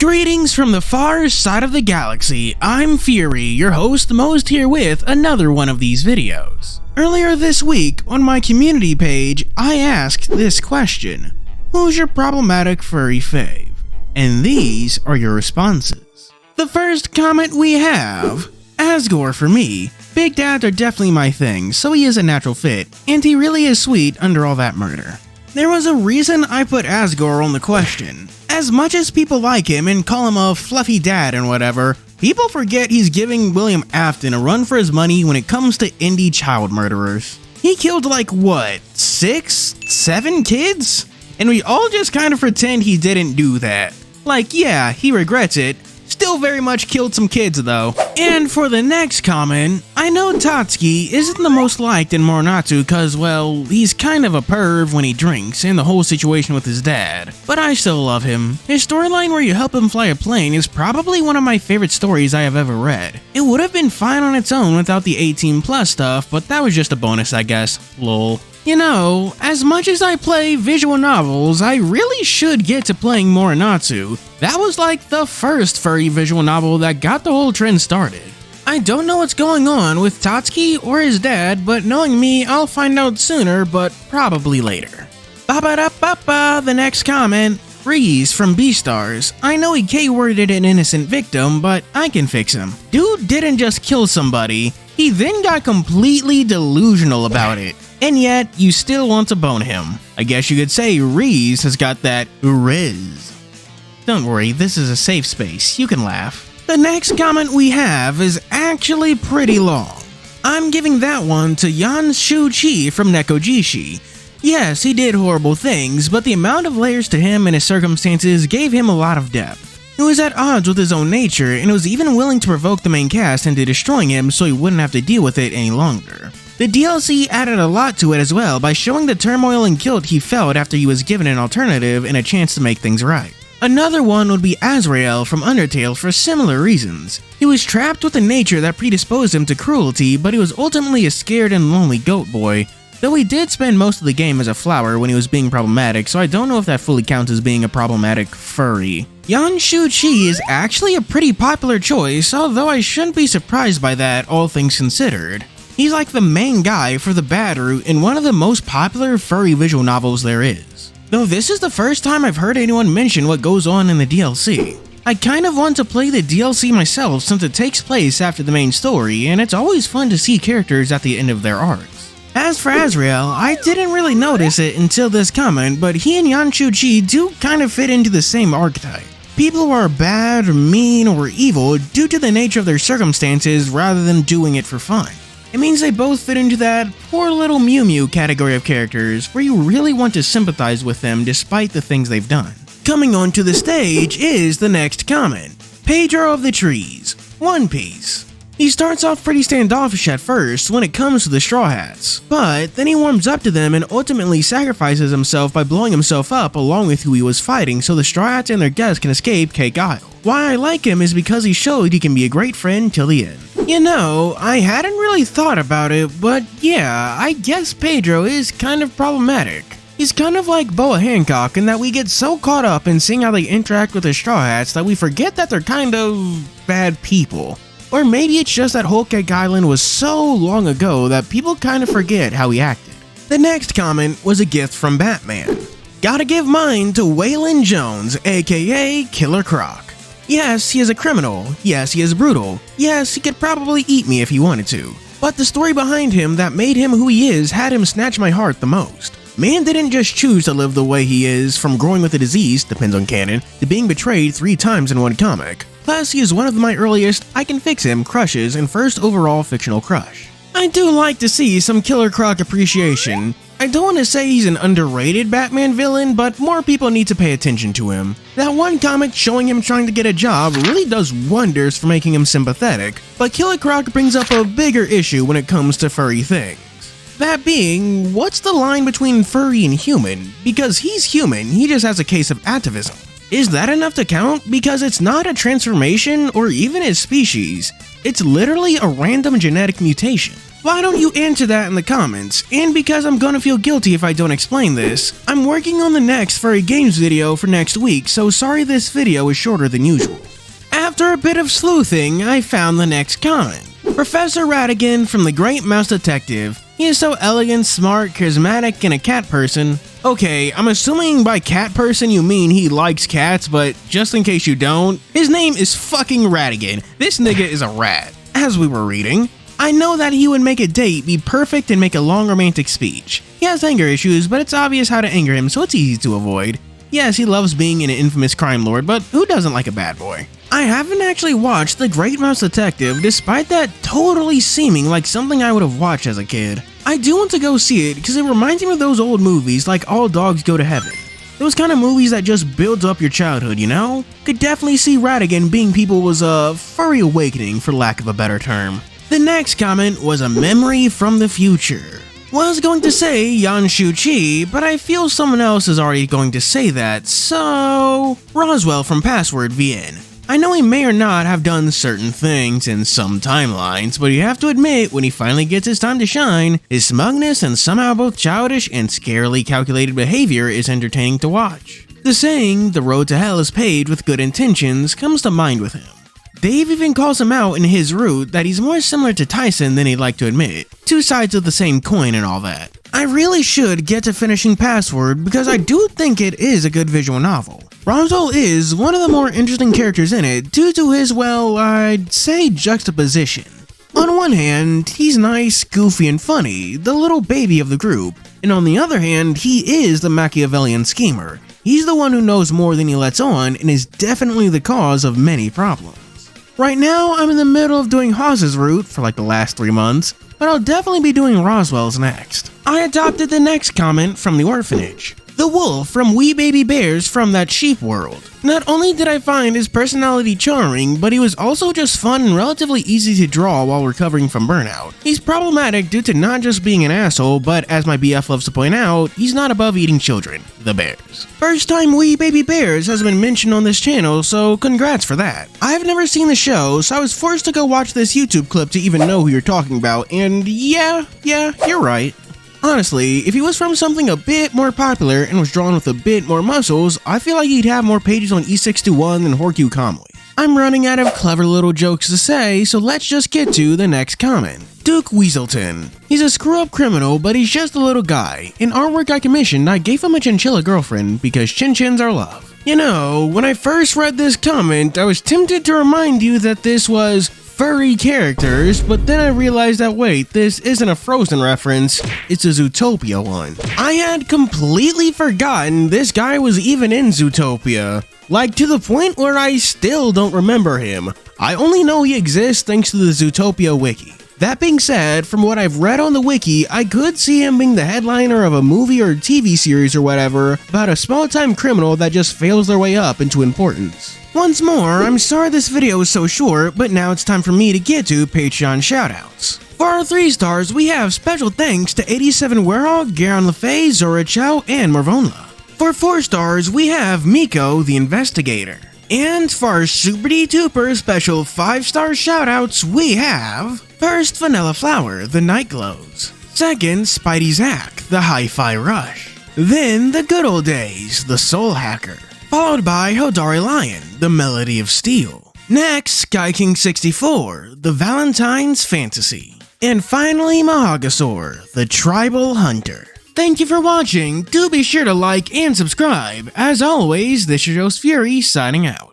Greetings from the far side of the galaxy. I'm Furry, your host, Most, here with another one of these videos. Earlier this week, on my community page, I asked this question: who's your problematic furry fave? And these are your responses. The first comment we have: Asgore for me. Big dads are definitely my thing, so he is a natural fit, and he really is sweet under all that murder. There was a reason I put Asgore on the question. As much as people like him and call him a fluffy dad and whatever, people forget he's giving William Afton a run for his money when it comes to indie child murderers. He killed like what, 6, 7 kids? And we all just kind of pretend he didn't do that. Like, yeah, he regrets it. Still very much killed some kids though. And for the next comment, I know Tatsuki isn't the most liked in Morinatsu cause, well, he's kind of a perv when he drinks and the whole situation with his dad. But I still love him. His storyline where you help him fly a plane is probably one of my favorite stories I have ever read. It would have been fine on its own without the 18+ stuff, but that was just a bonus, I guess. Lol. You know, as much as I play visual novels, I really should get to playing Morinatsu. That was like the first furry visual novel that got the whole trend started. I don't know what's going on with Tatsuki or his dad, but knowing me, I'll find out sooner, but probably later. Ba-ba-da-ba-ba, the next comment. Reese from Beastars. I know he K-worded an innocent victim, but I can fix him. Dude didn't just kill somebody, he then got completely delusional about it. And yet, you still want to bone him. I guess you could say Reese has got that riz. Don't worry, this is a safe space, you can laugh. The next comment we have is actually pretty long. I'm giving that one to Yan Shu-chi from Nekojishi. Yes, he did horrible things, but the amount of layers to him and his circumstances gave him a lot of depth. He was at odds with his own nature, and was even willing to provoke the main cast into destroying him so he wouldn't have to deal with it any longer. The DLC added a lot to it as well by showing the turmoil and guilt he felt after he was given an alternative and a chance to make things right. Another one would be Azrael from Undertale for similar reasons. He was trapped with a nature that predisposed him to cruelty, but he was ultimately a scared and lonely goat boy, though he did spend most of the game as a flower when he was being problematic, so I don't know if that fully counts as being a problematic furry. Yan Shu-chi is actually a pretty popular choice, although I shouldn't be surprised by that, all things considered. He's like the main guy for the bad route in one of the most popular furry visual novels there is. Though this is the first time I've heard anyone mention what goes on in the DLC. I kind of want to play the DLC myself since it takes place after the main story, and it's always fun to see characters at the end of their arcs. As for Azrael, I didn't really notice it until this comment, but he and Yan Shu-chi do kind of fit into the same archetype. People who are bad, mean, or evil due to the nature of their circumstances rather than doing it for fun. It means they both fit into that poor little Mew Mew category of characters where you really want to sympathize with them despite the things they've done. Coming onto the stage is the next comment. Pedro of the Trees, One Piece. He starts off pretty standoffish at first when it comes to the Straw Hats, but then he warms up to them and ultimately sacrifices himself by blowing himself up along with who he was fighting so the Straw Hats and their guests can escape Cake Isle. Why I like him is because he showed he can be a great friend till the end. You know, I hadn't really thought about it, but yeah, I guess Pedro is kind of problematic. He's kind of like Boa Hancock in that we get so caught up in seeing how they interact with the Straw Hats that we forget that they're kind of bad people. Or maybe it's just that whole Cake Island was so long ago that people kind of forget how he acted. The next comment was a gift from Batman. Gotta give mine to Waylon Jones, aka Killer Croc. Yes, he is a criminal. Yes, he is brutal. Yes, he could probably eat me if he wanted to. But the story behind him that made him who he is had him snatch my heart the most. Man didn't just choose to live the way he is, from growing with a disease, depends on canon, to being betrayed 3 times in one comic. Plus, he is one of my earliest I can fix him crushes and first overall fictional crush. I do like to see some Killer Croc appreciation. I don't want to say he's an underrated Batman villain, but more people need to pay attention to him. That one comic showing him trying to get a job really does wonders for making him sympathetic, but Killer Croc brings up a bigger issue when it comes to furry things. That being, what's the line between furry and human? Because he's human, he just has a case of atavism. Is that enough to count? Because it's not a transformation or even his species. It's literally a random genetic mutation. Why don't you answer that in the comments? And because I'm gonna feel guilty if I don't explain this, I'm working on the next Furry Games video for next week, so sorry this video is shorter than usual. After a bit of sleuthing, I found the next comment. Professor Ratigan from The Great Mouse Detective. He is so elegant, smart, charismatic, and a cat person. Okay, I'm assuming by cat person you mean he likes cats, but just in case you don't, his name is fucking Ratigan. This nigga is a rat. As we were reading, I know that he would make a date be perfect and make a long romantic speech. He has anger issues, but it's obvious how to anger him, so it's easy to avoid. Yes, he loves being an infamous crime lord, but who doesn't like a bad boy? I haven't actually watched The Great Mouse Detective, despite that totally seeming like something I would have watched as a kid. I do want to go see it because it reminds me of those old movies like All Dogs Go to Heaven. Those kind of movies that just build up your childhood, you know? Could definitely see Ratigan being people was a furry awakening, for lack of a better term. The next comment was a memory from the future. Was going to say Yan Shu Chi, but I feel someone else is already going to say that, so... Roswell from Password VN. I know he may or not have done certain things in some timelines, but you have to admit, when he finally gets his time to shine, his smugness and somehow both childish and scarily calculated behavior is entertaining to watch. The saying, the road to hell is paved with good intentions, comes to mind with him. Dave even calls him out in his route that he's more similar to Tyson than he'd like to admit. Two sides of the same coin and all that. I really should get to finishing Password because I do think it is a good visual novel. Roswell is one of the more interesting characters in it due to his, well, I'd say juxtaposition. On one hand, he's nice, goofy, and funny, the little baby of the group, and on the other hand, he is the Machiavellian schemer. He's the one who knows more than he lets on and is definitely the cause of many problems. Right now, I'm in the middle of doing Hawes's route for like the last 3 months, but I'll definitely be doing Roswell's next. I adopted the next comment from the orphanage. The wolf from Wee Baby Bears from That Sheep World. Not only did I find his personality charming, but he was also just fun and relatively easy to draw while recovering from burnout. He's problematic due to not just being an asshole, but as my BF loves to point out, he's not above eating children, the bears. First time Wee Baby Bears has been mentioned on this channel, so congrats for that. I've never seen the show, so I was forced to go watch this YouTube clip to even know who you're talking about, and yeah, you're right. Honestly, if he was from something a bit more popular and was drawn with a bit more muscles, I feel like he'd have more pages on E621 than Horkyu Kamui. I'm running out of clever little jokes to say, so let's just get to the next comment. Duke Weaselton. He's a screw-up criminal, but he's just a little guy. In artwork I commissioned, I gave him a chinchilla girlfriend because chin-chins are love. You know, when I first read this comment, I was tempted to remind you that this was furry characters, but then I realized that wait, this isn't a Frozen reference, it's a Zootopia one. I had completely forgotten this guy was even in Zootopia, like to the point where I still don't remember him. I only know he exists thanks to the Zootopia wiki. That being said, from what I've read on the wiki, I could see him being the headliner of a movie or TV series or whatever about a small-time criminal that just fails their way up into importance. Once more, I'm sorry this video is so short, but now it's time for me to get to Patreon shoutouts. For our 3 stars, we have special thanks to 87 Werehog, Garon Lefay, Zora Chow, and Marvonla. For 4 stars, we have Miko the Investigator. And for our Super D-Tuper special 5-star shoutouts, we have... First, Vanilla Flower, The Night Glows. Second, Spidey Zack, The Hi-Fi Rush. Then, The Good Old Days, The Soul Hacker. Followed by Hodari Lion, The Melody of Steel. Next, Sky King 64, The Valentine's Fantasy. And finally, Mahagasaur, The Tribal Hunter. Thank you for watching, do be sure to like and subscribe. As always, this is your host Fury, signing out.